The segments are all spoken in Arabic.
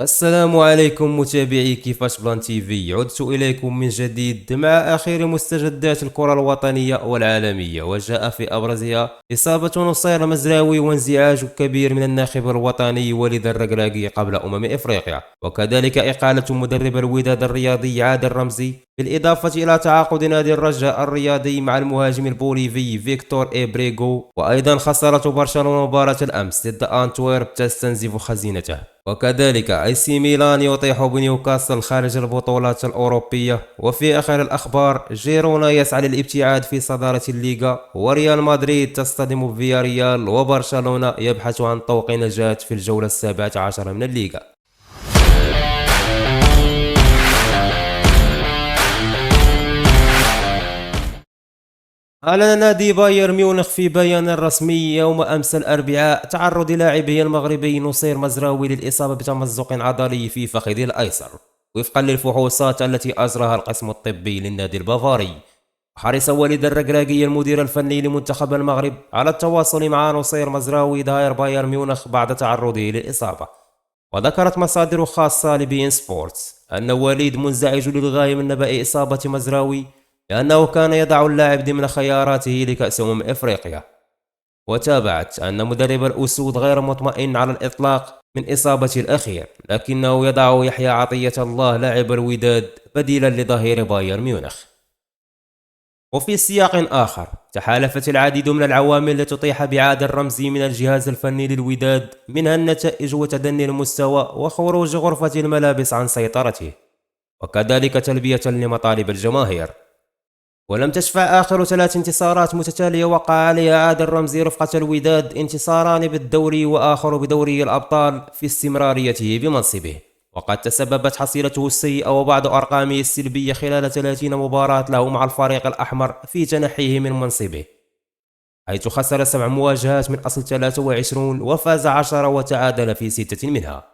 السلام عليكم متابعي كيفاش بلان تيفي. عدت إليكم من جديد مع آخر مستجدات الكرة الوطنية والعالمية، وجاء في أبرزها إصابة نصير مزراوي وانزعاج كبير من الناخب الوطني وليد الركراكي قبل إفريقيا، وكذلك إقالة مدرب الوداد الرياضي عادل رمزي، بالإضافة إلى تعاقد نادي الرجاء الرياضي مع المهاجم البوليفي فيكتور إبريغو. وأيضا خسارة برشلونة مباراة الأمس ضد أنتويرب تستنزف خزينته، وكذلك اي سي ميلان يطيح بنيوكاسل خارج البطولات الأوروبية. وفي آخر الأخبار جيرونا يسعى للابتعاد في صدارة الليغا، وريال مدريد تصطدم بفياريال، وبرشلونة يبحث عن طوق نجاة في الجولة 17 من الليغا. أعلن نادي بايرن ميونخ في بيان رسمي يوم أمس الأربعاء تعرض لاعبه المغربي نصير مزراوي للإصابة بتمزق عضلي في فخذه الأيسر، وفقا للفحوصات التي أجراها القسم الطبي للنادي البافاري. حرص وليد الركراكي المدير الفني لمنتخب المغرب على التواصل مع نصير مزراوي ظهير بايرن ميونخ بعد تعرضه للإصابة. وذكرت مصادر خاصة لبين سبورتس أن وليد منزعج للغاية من نبأ إصابة مزراوي، لأنه كان يضع اللاعب ضمن خياراته لكأس إفريقيا. وتابعت أن مدرب الأسود غير مطمئن على الإطلاق من إصابة الأخير، لكنه يضع يحيى عطية الله لاعب الوداد بديلا لظهير بايرن ميونخ. وفي سياق آخر، تحالفت العديد من العوامل لتطيح بعادل رمزي من الجهاز الفني للوداد، منها النتائج وتدني المستوى وخروج غرفة الملابس عن سيطرته، وكذلك تلبية لمطالب الجماهير. ولم تشفع آخر 3 انتصارات متتالية وقع عليها عادل رمزي رفقة الوداد، انتصاران بالدوري وآخر بدوري الأبطال، في استمراريته بمنصبه. وقد تسببت حصيلته السيئة وبعض أرقامه السلبية خلال 30 مباراة له مع الفريق الأحمر في تنحيه من منصبه، حيث خسر 7 مواجهات من أصل 23 وفاز 10 وتعادل في 6 منها،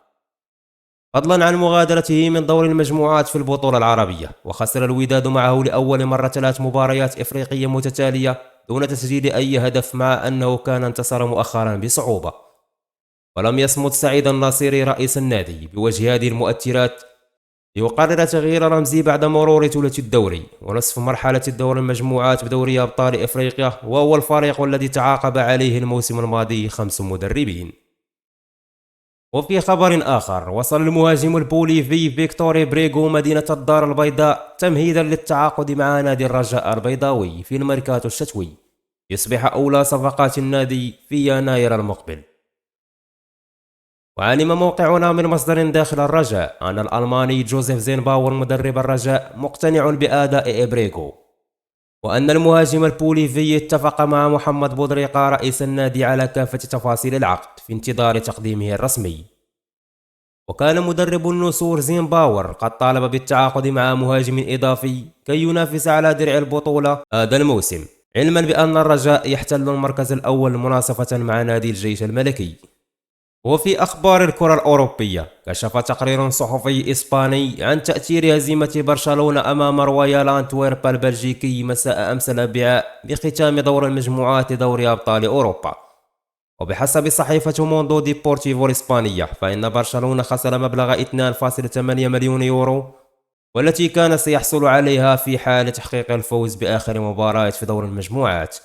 فضلا عن مغادرته من دور المجموعات في البطولة العربية. وخسر الوداد معه لأول مرة 3 مباريات إفريقية متتالية دون تسجيل أي هدف، مع أنه كان انتصر مؤخرا بصعوبة. ولم يصمد سعيد الناصيري رئيس النادي بوجه هذه المؤثرات ليقرر تغيير رمزي بعد مرور ثلث الدوري ونصف مرحلة دور المجموعات بدوري أبطال إفريقيا، وهو الفريق الذي تعاقب عليه الموسم الماضي 5 مدربين. وفي خبر آخر، وصل المهاجم البوليفي فيكتور بريغو مدينة الدار البيضاء تمهيدا للتعاقد مع نادي الرجاء البيضاوي في الميركاتو الشتوي، يصبح أولى صفقات النادي في يناير المقبل. وعلم موقعنا من مصدر داخل الرجاء أن الألماني جوزيف زينباور مدرب الرجاء مقتنع بأداء إبريغو، وأن المهاجم البوليفي اتفق مع محمد بودريقة رئيس النادي على كافة تفاصيل العقد في انتظار تقديمه الرسمي. وكان مدرب النسور زينباور قد طالب بالتعاقد مع مهاجم إضافي كي ينافس على درع البطولة هذا الموسم، علما بأن الرجاء يحتل المركز الأول مناصفة مع نادي الجيش الملكي. وفي أخبار الكرة الأوروبية، كشف تقرير صحفي إسباني عن تأثير هزيمة برشلونة أمام رويال أنتويرب البلجيكي مساء أمس الأربعاء بختام دور المجموعات لدوري أبطال أوروبا. وبحسب صحيفة موندو ديبورتيفو الإسبانية، فإن برشلونة خسر مبلغ 2.8 مليون يورو، والتي كان سيحصل عليها في حال تحقيق الفوز بآخر مباراة في دور المجموعات.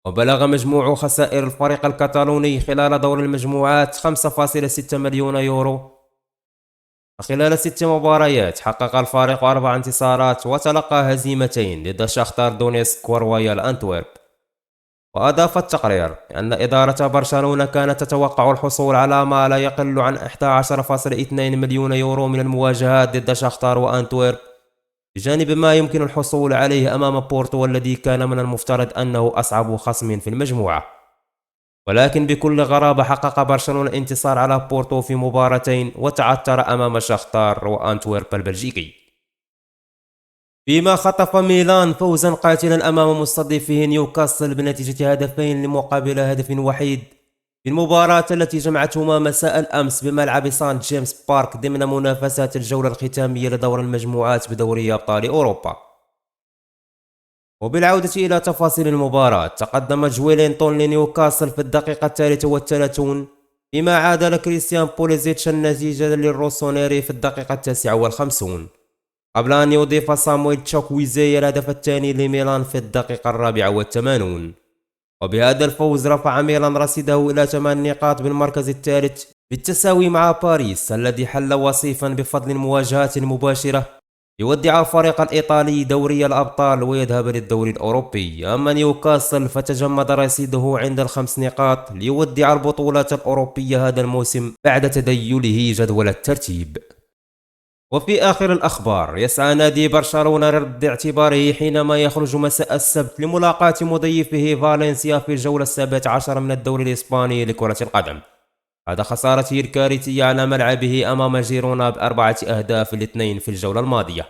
وبلغ مجموع خسائر الفريق الكتالوني خلال دور المجموعات 5.6 مليون يورو. خلال 6 مباريات حقق الفريق 4 انتصارات وتلقى هزيمتين ضد شاختار دونيسك ورويال أنتويرب. وأضاف التقرير أن إدارة برشلونة كانت تتوقع الحصول على ما لا يقل عن 11.2 مليون يورو من المواجهات ضد شاختار وأنتويرب، بجانب ما يمكن الحصول عليه أمام بورتو الذي كان من المفترض أنه أصعب خصم في المجموعة. ولكن بكل غرابة حقق برشلونة انتصار على بورتو في مباراتين وتعثر أمام شاختار وأنتويرب البلجيكي، فيما خطف ميلان فوزا قاتلا أمام مستضيفه نيوكاسل بنتيجة 2 مقابل هدف وحيد في المباراة التي جمعتهما مساء الأمس بملعب سانت جيمس بارك ضمن منافسات الجولة الختامية لدور المجموعات بدوري أبطال أوروبا. وبالعودة إلى تفاصيل المباراة، تقدم جويلينتون لنيوكاسل في الدقيقة 33 فيما عادل كريستيان بوليزيتش النتيجة للروسونيري في الدقيقة 59 قبل أن يضيف صامويل تشوكويزي الهدف الثاني لميلان في الدقيقة 84. وبهذا الفوز رفع ميلان رصيده إلى 8 نقاط بالمركز الثالث بالتساوي مع باريس الذي حل وصيفا بفضل المواجهات المباشرة. يودع الفريق الإيطالي دوري الأبطال ويذهب للدوري الأوروبي. أما نيوكاسل فتجمد رصيده عند ال5 نقاط ليودع البطولات الأوروبية هذا الموسم بعد تديله جدول الترتيب. وفي آخر الأخبار، يسعى نادي برشلونة لرد اعتباره حينما يخرج مساء السبت لملاقاة مضيفه فالنسيا في الجولة 17 من الدوري الإسباني لكرة القدم بعد خسارته الكارثية على ملعبه أمام جيرونا ب4 أهداف ل2 في الجولة الماضية.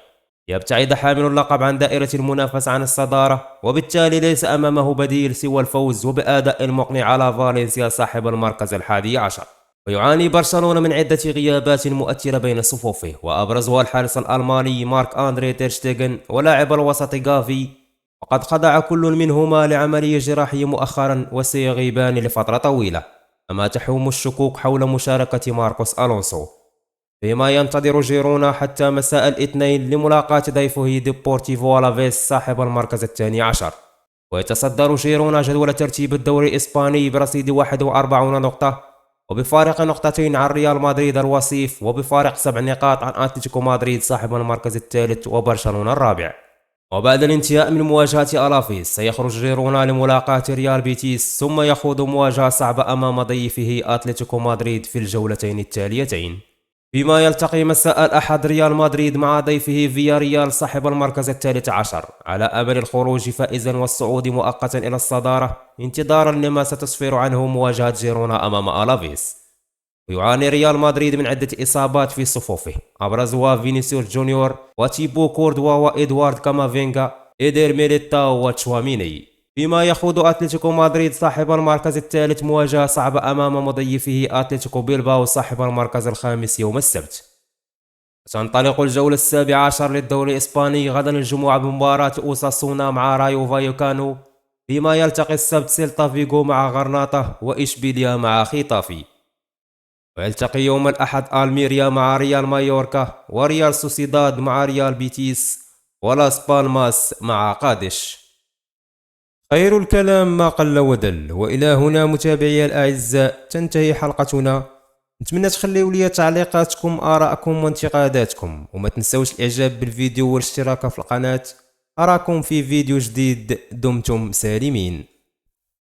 يبتعد حامل اللقب عن دائرة المنافسة عن الصدارة، وبالتالي ليس أمامه بديل سوى الفوز وبأداء مقنع على فالنسيا صاحب المركز ال11. ويعاني برشلونة من عدة غيابات مؤثرة بين صفوفه، وأبرزها الحارس الألماني مارك أندري تيرشتيغن ولاعب الوسط غافي، وقد خضع كل منهما لعملية جراحية مؤخرا وسيغيبان لفترة طويلة. أما تحوم الشكوك حول مشاركة ماركوس ألونسو، فيما ينتظر جيرونا حتى مساء الاثنين لملاقاة ضيفه ديبورتيفو ألافيس صاحب المركز ال12. ويتصدر جيرونا جدول ترتيب الدوري الإسباني برصيد 41 نقطة، وبفارق نقطتين عن ريال مدريد الوصيف، وبفارق 7 نقاط عن أتلتيكو مدريد صاحب المركز الثالث وبرشلونة الرابع. وبعد الانتهاء من مواجهة ألافيس سيخرج جيرونا لملاقاة ريال بيتيس، ثم يخوض مواجهة صعبة أمام ضيفه أتلتيكو مدريد في الجولتين التاليتين. فيما يلتقي مساء الأحد ريال مدريد مع ضيفه فيا ريال صاحب المركز ال13 على أمل الخروج فائزا والصعود مؤقتا إلى الصدارة انتظارا لما ستسفر عنه مواجهة جيرونا أمام ألافيس. ويعاني ريال مدريد من عدة إصابات في صفوفه، أبرزها فينيسيوس جونيور وتيبو كوردوا وإدوارد كامافينغا إيدير ميليتاو وتشواميني. فيما يخوض أتلتيكو مدريد صاحب المركز الثالث مواجهة صعبة أمام مضيفه أتلتيكو بيلباو صاحب المركز الخامس يوم السبت. تنطلق الجولة 17 للدوري الإسباني غدا الجمعة بمباراة أوساسونا مع رايو فايوكانو، فيما يلتقي السبت سيلتا فيغو مع غرناطة وإشبيليا مع خيطافي. ويلتقي يوم الأحد ألميريا مع ريال مايوركا، وريال سوسيداد مع ريال بيتيس، ولاس بالماس مع قادش. خير الكلام ما قل ودل. وإلى هنا متابعي الأعزاء تنتهي حلقتنا. نتمنى تخليوا لي تعليقاتكم، آراءكم وانتقاداتكم، وما تنسوش الإعجاب بالفيديو والاشتراك في القناة. أراكم في فيديو جديد، دمتم سالمين.